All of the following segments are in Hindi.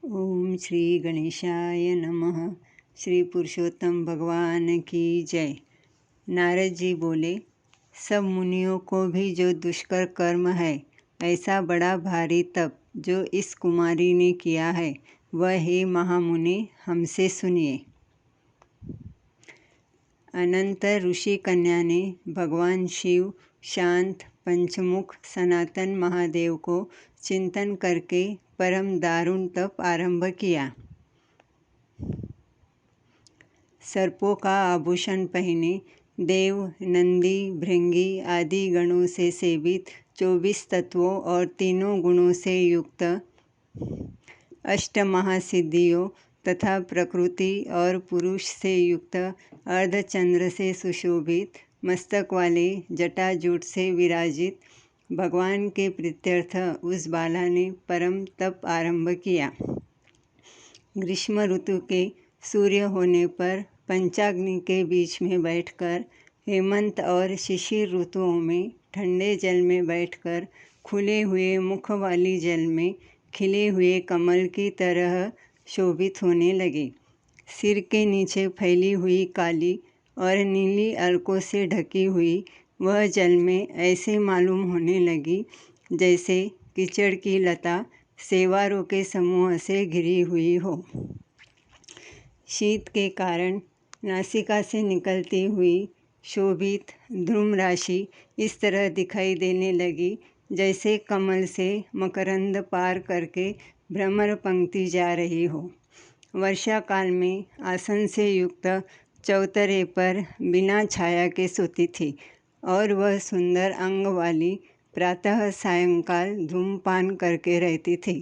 ओम श्री गणेशाय नमः। श्री पुरुषोत्तम भगवान की जय। नारद जी बोले, सब मुनियों को भी जो दुष्कर कर्म है, ऐसा बड़ा भारी तप जो इस कुमारी ने किया है, वह हे महामुनि हमसे सुनिए। अनंतर ऋषि कन्या ने भगवान शिव, शांत, पंचमुख, सनातन महादेव को चिंतन करके परम दारुण तप आरंभ किया। सर्पों का आभूषण पहने देव, नंदी, भृंगी आदि गणों से सेवित 24 तत्वों और तीनों गुणों से युक्त अष्टमहासिद्धियों तथा प्रकृति और पुरुष से युक्त अर्धचंद्र से सुशोभित मस्तक वाले जटाजूट से विराजित भगवान के प्रीत्यर्थ उस बाला ने परम तप आरंभ किया। ग्रीष्म ऋतु के सूर्य होने पर पंचाग्नि के बीच में बैठकर, हेमंत और शिशिर ऋतुओं में ठंडे जल में बैठकर खुले हुए मुख वाली जल में खिले हुए कमल की तरह शोभित होने लगे। सिर के नीचे फैली हुई काली और नीली अलकों से ढकी हुई वह जल में ऐसे मालूम होने लगी जैसे कीचड़ की लता सेवारों के समूह से घिरी हुई हो। शीत के कारण नासिका से निकलती हुई शोभित धूम राशि इस तरह दिखाई देने लगी जैसे कमल से मकरंद पार करके भ्रमर पंक्ति जा रही हो। वर्षा काल में आसन से युक्त चौतरे पर बिना छाया के सोती थी और वह सुंदर अंग वाली प्रातः सायंकाल धूमपान करके रहती थी।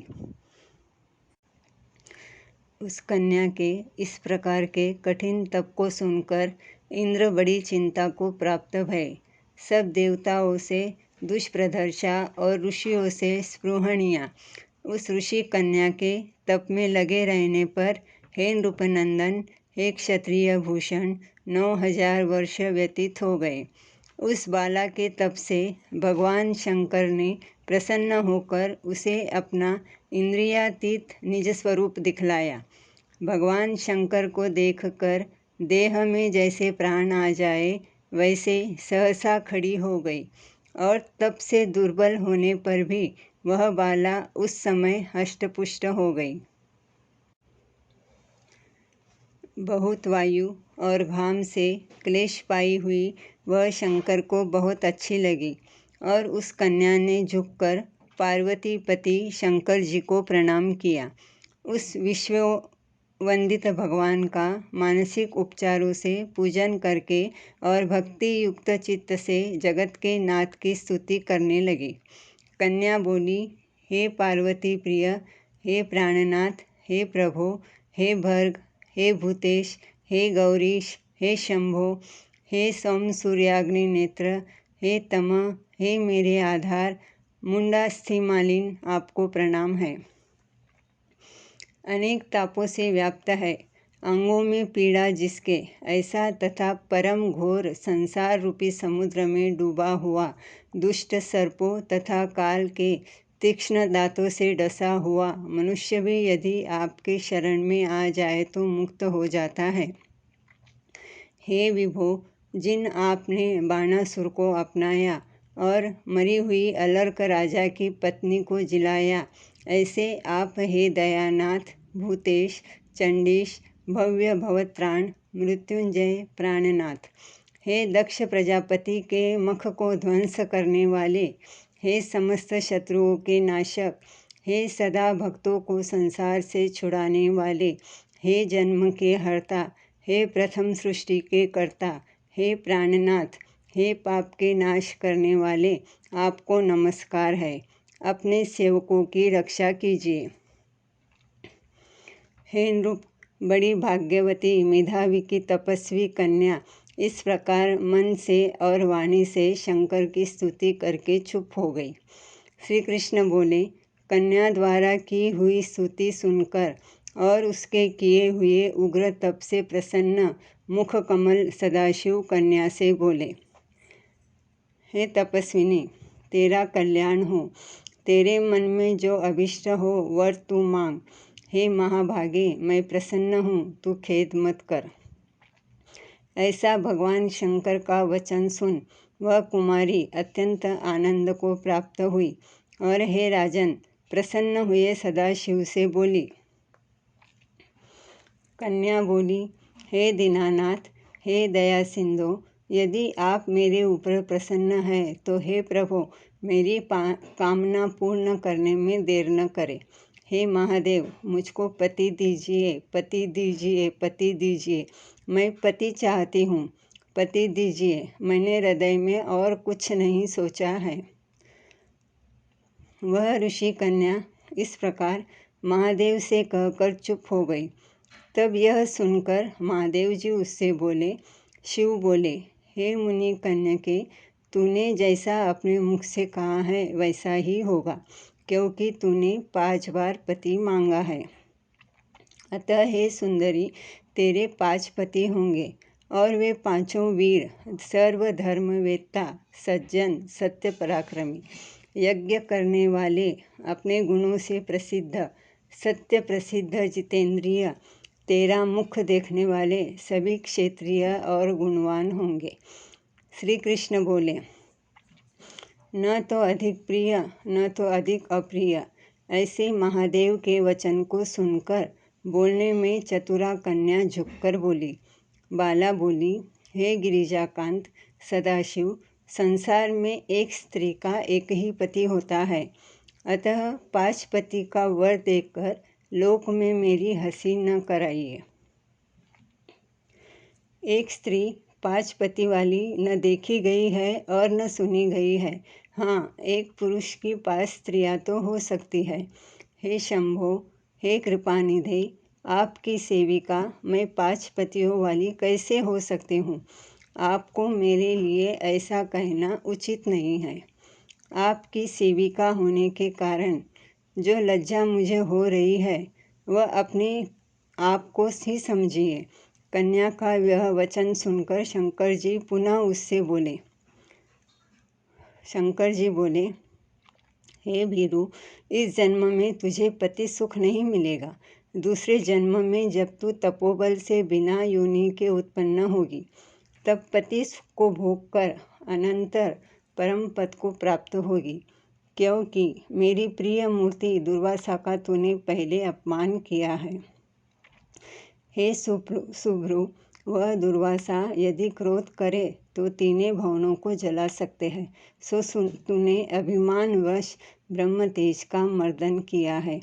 उस कन्या के इस प्रकार के कठिन तप को सुनकर इंद्र बड़ी चिंता को प्राप्त भये। सब देवताओं से दुष्प्रदर्शा और ऋषियों से स्पृहणीया उस ऋषि कन्या के तप में लगे रहने पर हे नृपनंदन, हे क्षत्रिय भूषण, 9000 वर्ष व्यतीत हो गए। उस बाला के तप से भगवान शंकर ने प्रसन्न होकर उसे अपना इंद्रियातीत निज स्वरूप दिखलाया। भगवान शंकर को देखकर देह में जैसे प्राण आ जाए वैसे सहसा खड़ी हो गई और तप से दुर्बल होने पर भी वह बाला उस समय हष्टपुष्ट हो गई। बहुत वायु और घाम से क्लेश पाई हुई वह शंकर को बहुत अच्छी लगी और उस कन्या ने झुककर पार्वती पति शंकर जी को प्रणाम किया। उस विश्ववंदित भगवान का मानसिक उपचारों से पूजन करके और भक्ति युक्त चित्त से जगत के नाथ की स्तुति करने लगी। कन्या बोली, हे पार्वती प्रिय, हे प्राणनाथ, हे प्रभो, हे भर्ग, हे भूतेश, हे गौरीश, हे शंभो, हे सोम सूर्याग्नि नेत्र, हे तम, हे मेरे आधार, मुंडास्थि मालिन, आपको प्रणाम है। अनेक तापों से व्याप्त है, अंगों में पीड़ा जिसके, ऐसा तथा परम घोर संसार रूपी समुद्र में डूबा हुआ दुष्ट सर्पों तथा काल के तीक्ष्ण दांतों से डसा हुआ मनुष्य भी यदि आपके शरण में आ जाए तो मुक्त हो जाता है। हे विभो, जिन आपने बाणासुर को अपनाया और मरी हुई अलर्क राजा की पत्नी को जिलाया, ऐसे आप हे दयानाथ, भूतेश, चंडीश, भव्य भवत्राण, मृत्युंजय, प्राणनाथ, हे दक्ष प्रजापति के मख को ध्वंस करने वाले, हे समस्त शत्रुओं के नाशक, हे सदा भक्तों को संसार से छुड़ाने वाले, हे जन्म के हर्ता, हे प्रथम सृष्टि के कर्ता, हे प्राणनाथ, हे पाप के नाश करने वाले, आपको नमस्कार है। अपने सेवकों की रक्षा कीजिए। हे नृप, बड़ी भाग्यवती मेधावी की तपस्वी कन्या इस प्रकार मन से और वाणी से शंकर की स्तुति करके चुप हो गई। श्री कृष्ण बोले, कन्या द्वारा की हुई स्तुति सुनकर और उसके किए हुए उग्र तप से प्रसन्न मुख कमल सदाशिव कन्या से बोले, हे तपस्विनी, तेरा कल्याण हो। तेरे मन में जो अभिष्ट हो वर तू मांग। हे महाभागे, मैं प्रसन्न हूँ, तू खेद मत कर। ऐसा भगवान शंकर का वचन सुन वह कुमारी अत्यंत आनंद को प्राप्त हुई और हे राजन, प्रसन्न हुए सदाशिव से बोली। कन्या बोली, हे दीनानाथ, हे दया सिंधु, यदि आप मेरे ऊपर प्रसन्न हैं तो हे प्रभु, मेरी कामना पूर्ण करने में देर न करें। हे महादेव, मुझको पति दीजिए, पति दीजिए, पति दीजिए। मैं पति चाहती हूँ, पति दीजिए। मैंने हृदय में और कुछ नहीं सोचा है। वह ऋषि कन्या इस प्रकार महादेव से कहकर चुप हो गई। तब यह सुनकर महादेव जी उससे बोले। शिव बोले, हे मुनि कन्यके, तूने जैसा अपने मुख से कहा है वैसा ही होगा, क्योंकि तूने 5 बार पति मांगा है। अतः हे सुंदरी, तेरे 5 पति होंगे और वे 5 वीर, सर्वधर्मवेत्ता, सज्जन, सत्य पराक्रमी, यज्ञ करने वाले, अपने गुणों से प्रसिद्ध, सत्य प्रसिद्ध, जितेंद्रिय, 13 मुख देखने वाले, सभी क्षेत्रीय और गुणवान होंगे। श्री कृष्ण बोले, न तो अधिक प्रिय न तो अधिक अप्रिय। ऐसे महादेव के वचन को सुनकर बोलने में चतुरा कन्या झुककर बोली। बाला बोली, हे गिरिजाकांत सदाशिव, संसार में एक स्त्री का एक ही पति होता है, अतः 5 पति का वर देकर लोक में मेरी हंसी न कराइए। एक स्त्री 5 पति वाली न देखी गई है और न सुनी गई है। हाँ, एक पुरुष की 5 स्त्रियां तो हो सकती है। हे शंभो, हे कृपानिधे, आपकी सेविका मैं 5 पतियों वाली कैसे हो सकती हूँ? आपको मेरे लिए ऐसा कहना उचित नहीं है। आपकी सेविका होने के कारण जो लज्जा मुझे हो रही है वह अपने आप को ही समझिए। कन्या का यह वचन सुनकर शंकर जी पुनः उससे बोले। शंकर जी बोले, हे भीरु, इस जन्म में तुझे पति सुख नहीं मिलेगा। दूसरे जन्म में जब तू तपोबल से बिना योनि के उत्पन्न होगी, तब पति सुख को भोग कर अनंतर परम पद को प्राप्त होगी, क्योंकि मेरी प्रिय मूर्ति दुर्वासा का तूने पहले अपमान किया है। हे सुभ्रु, वह दुर्वासा यदि क्रोध करे तो 3 भवनों को जला सकते हैं। सो तूने अभिमानवश ब्रह्म तेज का मर्दन किया है।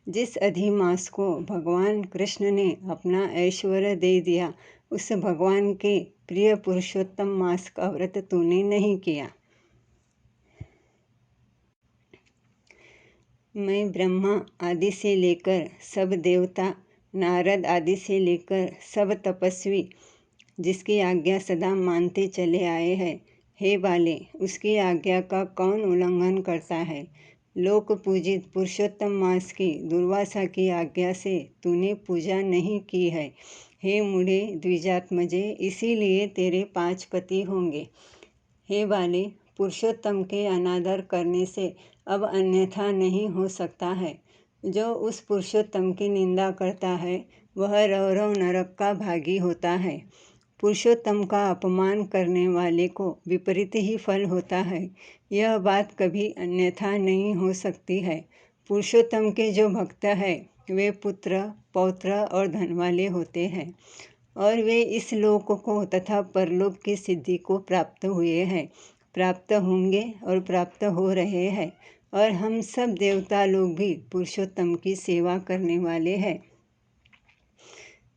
जिस अधिमास को भगवान कृष्ण ने अपना ऐश्वर्य दे दिया, उस भगवान के प्रिय पुरुषोत्तम मास का व्रत तूने नहीं किया। मैं ब्रह्मा आदि से लेकर सब देवता, नारद आदि से लेकर सब तपस्वी जिसकी आज्ञा सदा मानते चले आए हैं, हे बाले, उसकी आज्ञा का कौन उल्लंघन करता है? लोक पूजित पुरुषोत्तम मास की दुर्वासा की आज्ञा से तूने पूजा नहीं की है। हे मूढ़े द्विजात्मजे, इसीलिए तेरे 5 पति होंगे। हे बाले, पुरुषोत्तम के अनादर करने से अब अन्यथा नहीं हो सकता है। जो उस पुरुषोत्तम की निंदा करता है वह रौरव नरक का भागी होता है। पुरुषोत्तम का अपमान करने वाले को विपरीत ही फल होता है। यह बात कभी अन्यथा नहीं हो सकती है। पुरुषोत्तम के जो भक्त हैं वे पुत्र, पौत्र और धन वाले होते हैं और वे इस लोक को तथा परलोक की सिद्धि को प्राप्त हुए हैं, प्राप्त होंगे और प्राप्त हो रहे हैं। और हम सब देवता लोग भी पुरुषोत्तम की सेवा करने वाले हैं।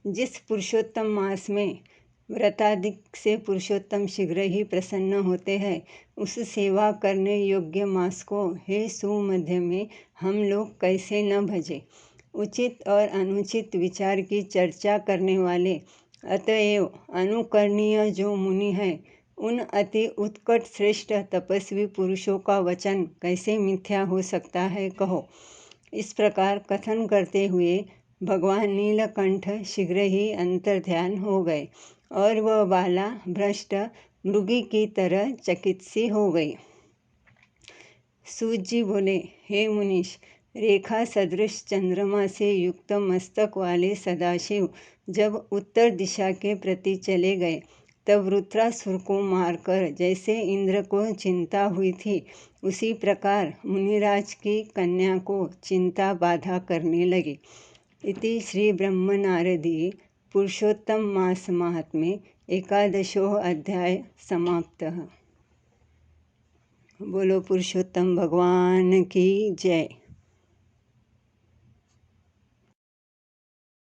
जिस पुरुषोत्तम मास में व्रताधिक से पुरुषोत्तम शीघ्र ही प्रसन्न होते हैं, उस सेवा करने योग्य मास को हे सुमध्य में हम लोग कैसे न भजें। उचित और अनुचित विचार की चर्चा करने वाले अतएव अनुकरणीय जो मुनि हैं, उन अति उत्कट श्रेष्ठ तपस्वी पुरुषों का वचन कैसे मिथ्या हो सकता है, कहो। इस प्रकार कथन करते हुए भगवान नीलकंठ शीघ्र ही अंतर्ध्यान हो गए और वह बाला भ्रष्ट मृगी की तरह चकित सी हो गई। सूत जी बोले, हे मुनीश, रेखा सदृश चंद्रमा से युक्त मस्तक वाले सदाशिव जब उत्तर दिशा के प्रति चले गए, तब वृत्रासुर को मारकर जैसे इंद्र को चिंता हुई थी, उसी प्रकार मुनिराज की कन्या को चिंता बाधा करने लगी। इति श्री ब्रह्मनारदीय पुरुषोत्तम मास महात्म्ये एकादशो अध्याय समाप्तः। बोलो पुरुषोत्तम भगवान की जय।